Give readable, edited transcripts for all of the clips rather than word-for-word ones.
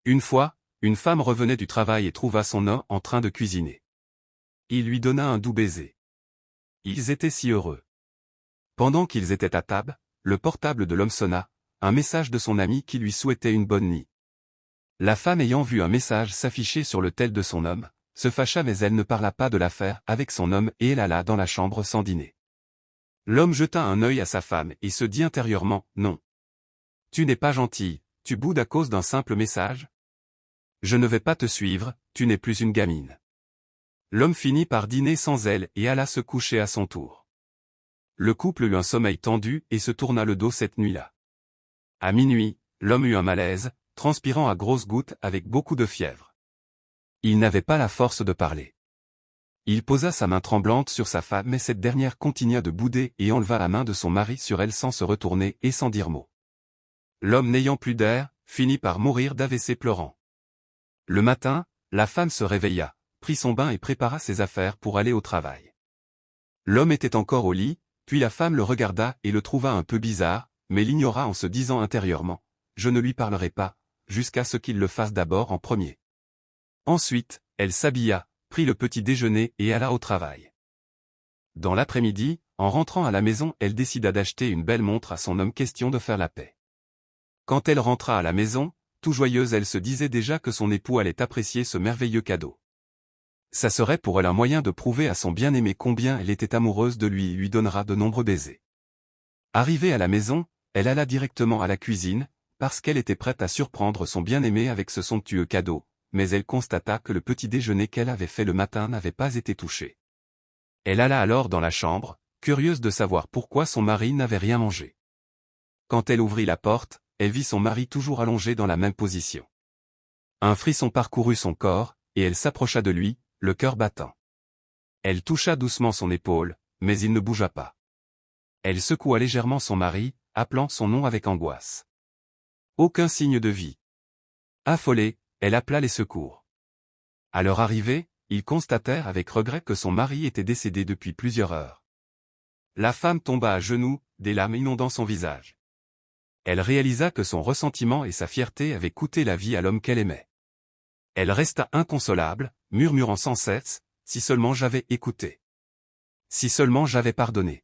Une fois, une femme revenait du travail et trouva son homme en train de cuisiner. Il lui donna un doux baiser. Ils étaient si heureux. Pendant qu'ils étaient à table, le portable de l'homme sonna, un message de son ami qui lui souhaitait une bonne nuit. La femme ayant vu un message s'afficher sur le tel de son homme, se fâcha mais elle ne parla pas de l'affaire avec son homme et elle alla dans la chambre sans dîner. L'homme jeta un œil à sa femme et se dit intérieurement, non. Tu n'es pas gentille, tu boudes à cause d'un simple message? Je ne vais pas te suivre, tu n'es plus une gamine. L'homme finit par dîner sans elle et alla se coucher à son tour. Le couple eut un sommeil tendu et se tourna le dos cette nuit-là. À minuit, l'homme eut un malaise, transpirant à grosses gouttes avec beaucoup de fièvre. Il n'avait pas la force de parler. Il posa sa main tremblante sur sa femme mais cette dernière continua de bouder et enleva la main de son mari sur elle sans se retourner et sans dire mot. L'homme n'ayant plus d'air, finit par mourir d'AVC pleurant. Le matin, la femme se réveilla, prit son bain et prépara ses affaires pour aller au travail. L'homme était encore au lit, puis la femme le regarda et le trouva un peu bizarre, mais l'ignora en se disant intérieurement, « Je ne lui parlerai pas, jusqu'à ce qu'il le fasse d'abord en premier. » Ensuite, elle s'habilla, prit le petit déjeuner et alla au travail. Dans l'après-midi, en rentrant à la maison, elle décida d'acheter une belle montre à son homme question de faire la paix. Quand elle rentra à la maison, tout joyeuse elle se disait déjà que son époux allait apprécier ce merveilleux cadeau. Ça serait pour elle un moyen de prouver à son bien-aimé combien elle était amoureuse de lui et lui donnera de nombreux baisers. Arrivée à la maison, elle alla directement à la cuisine, parce qu'elle était prête à surprendre son bien-aimé avec ce somptueux cadeau, mais elle constata que le petit déjeuner qu'elle avait fait le matin n'avait pas été touché. Elle alla alors dans la chambre, curieuse de savoir pourquoi son mari n'avait rien mangé. Quand elle ouvrit la porte, elle vit son mari toujours allongé dans la même position. Un frisson parcourut son corps, et elle s'approcha de lui, le cœur battant. Elle toucha doucement son épaule, mais il ne bougea pas. Elle secoua légèrement son mari, appelant son nom avec angoisse. Aucun signe de vie. Affolée, elle appela les secours. À leur arrivée, ils constatèrent avec regret que son mari était décédé depuis plusieurs heures. La femme tomba à genoux, des larmes inondant son visage. Elle réalisa que son ressentiment et sa fierté avaient coûté la vie à l'homme qu'elle aimait. Elle resta inconsolable, murmurant sans cesse, « Si seulement j'avais écouté. Si seulement j'avais pardonné. »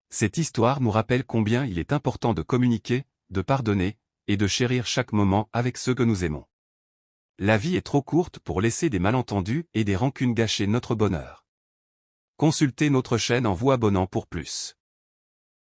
Cette histoire nous rappelle combien il est important de communiquer, de pardonner, et de chérir chaque moment avec ceux que nous aimons. La vie est trop courte pour laisser des malentendus et des rancunes gâcher notre bonheur. Consultez notre chaîne en vous abonnant pour plus.